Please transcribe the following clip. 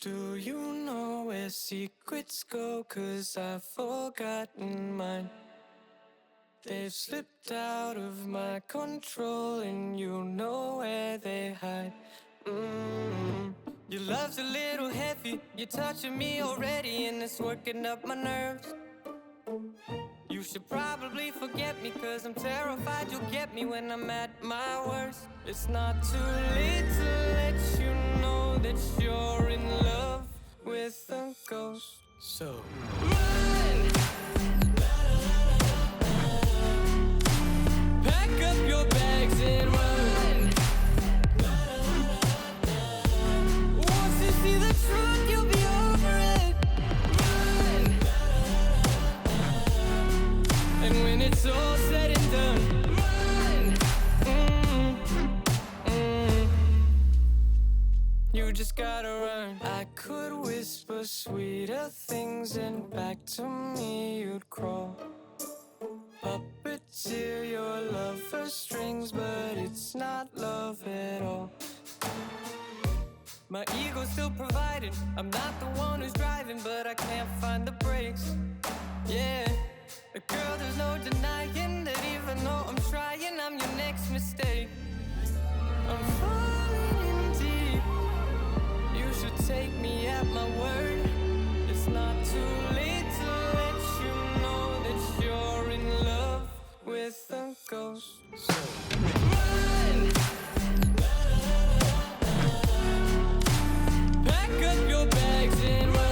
Do you know where secrets go? 'Cause I've forgotten mine. They've slipped out of my control, and you know where they hide. Your love's a little heavy, you're touching me already, and it's working up my nerves. You should probably forget me, 'cause I'm terrified you'll get me when I'm at my worst. It's not too late to let you know that you're in love with a ghost. So run! Pack up your bags and run. Once you see the truth, you'll be over it. Run! And when it's all said and done, run. You just gotta run. I could whisper sweeter things, and back to me you'd crawl. Puppeteer your love for strings, but it's not love at all. My ego's still providing, I'm not the one who's driving, but I can't find the brakes. Yeah, girl, there's no denying that even though I'm trying, I'm your next mistake. I'm falling in deep. You should take me at my word. It's not too late to let you know that you're in love with a ghost. So run! Pack up your bags and run.